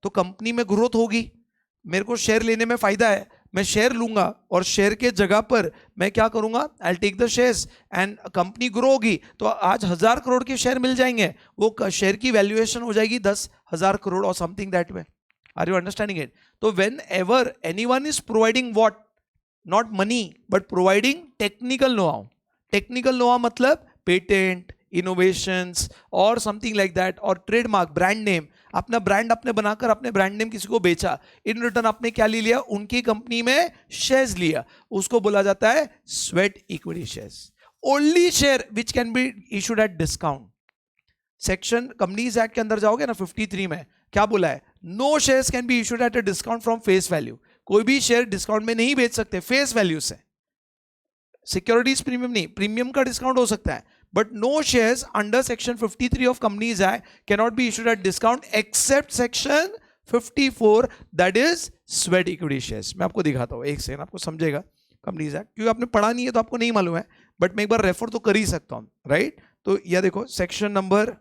तो कंपनी में ग्रोथ होगी, मेरे को शेयर लेने में फायदा है, मैं शेयर लूंगा, और शेयर के जगह पर मैं क्या करूंगा, I will take the shares and company grow होगी, तो आज 1000 करोड़ के शेयर मिल जाएंगे, वो शेयर की वैल्यूएशन हो जाएगी 10,000 करोड़ और something that way. Are you understanding it? तो whenever anyone is providing what, not money but providing technical know how. Technical know how मतलब पेटेंट, इनोवेशंस और समथिंग लाइक दैट, और ट्रेडमार्क, ब्रांड नेम, अपना brand आपने बनाकर अपने brand name किसी को बेचा, इन रिटर्न आपने क्या ले लिया, उनकी कंपनी में शेयर्स लिया, उसको बोला जाता है sweat equity shares. Only share which can be issued at discount. Section companies act के अंदर जाओगे ना 53 में क्या बोला है, no shares can be issued at a discount from face value. कोई भी शेयर डिस्काउंट में नहीं बेच सकते, फेस वैल्यू से. सिक्योरिटीज प्रीमियम नहीं, प्रीमियम का डिस्काउंट हो सकता है, but no shares under section 53 of Companies Act cannot be issued at discount except section 54, that is sweat equity shares. मैं आपको दिखाता हूँ, एक सेकंड, आपको समझेगा कंपनीज एक्ट, क्योंकि आपने पढ़ा नहीं है तो आपको नहीं मालूम है, बट मैं एक बार रेफर तो कर ही सकता हूँ, राइट? तो यह देखो सेक्शन नंबर,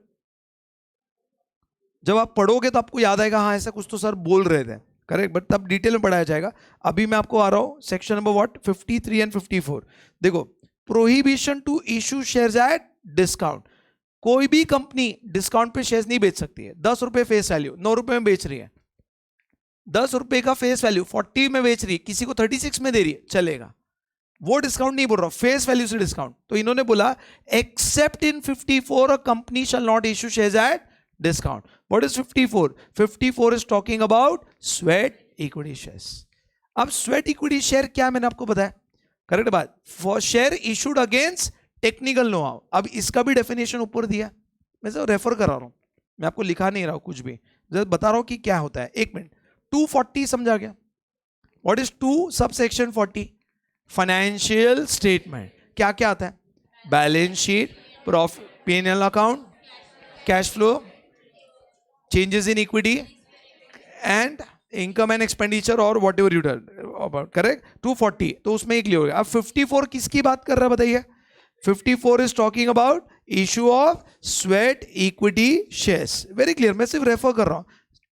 जब आप पढ़ोगे तो आपको याद आएगा, हाँ ऐसा कुछ तो सर बोल रहे थे, करेक्ट, बट तब डिटेल में पढ़ाया जाएगा. अभी मैं आपको आ रहा हूँ सेक्शन नंबर व्हाट, 53 एंड 54. देखो, prohibition to issue shares at discount. कोई भी कंपनी डिस्काउंट पे शेयर्स नहीं बेच सकती है. 10 रुपए फेस वैल्यू, 9 रुपए में बेच रही है, 10 रुपए का फेस वैल्यू 40 में बेच रही है, किसी को 36 में दे रही है, चलेगा, वो डिस्काउंट नहीं बोल रहा, फेस वैल्यू से डिस्काउंट. तो इन्होंने बोला accept in 54 a company shall not issue shares at discount. What is 54? 54 is talking about sweat equity shares. अब स्वेट इक्विटी शेयर क्या, मैंने आपको बताया, करेक्ट बात, for share issued against technical know how. अब इसका भी डेफिनेशन ऊपर दिया, मैं सिर्फ रेफर करा रहा हूँ, मैं आपको लिखा नहीं रहा हूँ कुछ भी, जस्ट बता रहा हूँ कि क्या होता है। एक मिनट, 240 समझा गया? What is 2 subsection 40? Financial statement. क्या क्या आता है? Balance sheet, profit P&L account, cash flow, changes in equity and income and expenditure और whatever you done about, correct? 240 तो उसमें एक लिया। अब 54 किसकी बात कर रहा है बताइए? 54 is talking about issue of sweat equity shares. Very clear, मैं सिर्फ रेफर कर रहा हूं।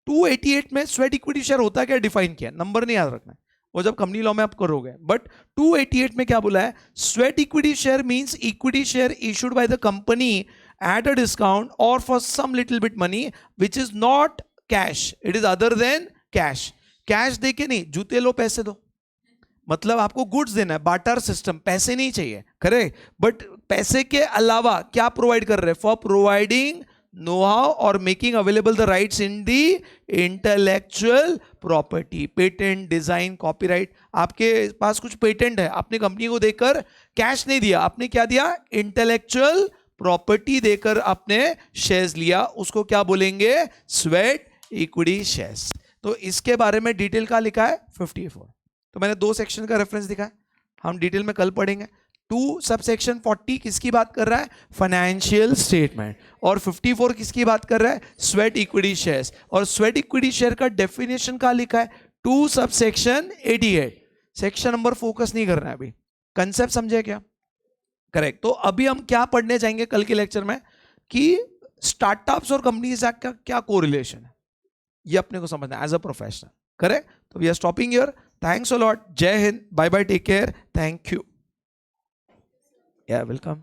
288 में स्वेट इक्विटी शेयर होता है क्या, डिफाइन किया, नंबर नहीं याद रखना है, वो जब कंपनी लॉ में आप करोगे। बट 288 में क्या बोला है? Sweat equity share means equity share issued by the company at a discount और for some little bit money which is not cash, it is other than cash. Cash देके नहीं, जूते लो पैसे दो, मतलब आपको गुड्स देना है, बार्टर सिस्टम, पैसे नहीं चाहिए, करेक्ट? बट पैसे के अलावा क्या प्रोवाइड कर रहे हैं? फॉर प्रोवाइडिंग नो हाउ और making available the rights in the intellectual property, patent, design, copyright. आपके पास कुछ पेटेंट है, आपने कंपनी को देकर कैश नहीं दिया, आपने क्या दिया? इंटेलेक्चुअल प्रॉपर्टी देकर आपने शेयर्स लिया, उसको क्या बोलेंगे? Sweat equity shares. तो इसके बारे में डिटेल का लिखा है 54। तो मैंने 2 सेक्शन का रेफरेंस दिखा है, हम डिटेल में कल पढ़ेंगे। 2 सबसेक्शन 40 किसकी बात कर रहा है? Financial statement. और 54 किसकी बात कर रहा है? Sweat equity shares. और स्वेट इक्विटी शेयर का डेफिनेशन का लिखा है 2 सबसेक्शन 88। सेक्शन नंबर फोकस नहीं करना है अभी, कंसेप्ट समझे क्या? करेक्ट। तो अभी हम क्या पढ़ने जाएंगे कल के लेक्चर में कि स्टार्टअप्स और कंपनीज का क्या कोरिलेशन है, ये अपने को समझना है एज अ प्रोफेशनल, करेक्ट? तो we are stopping here. Thanks a lot, जय हिंद, bye bye, take care, thank you, या वेलकम।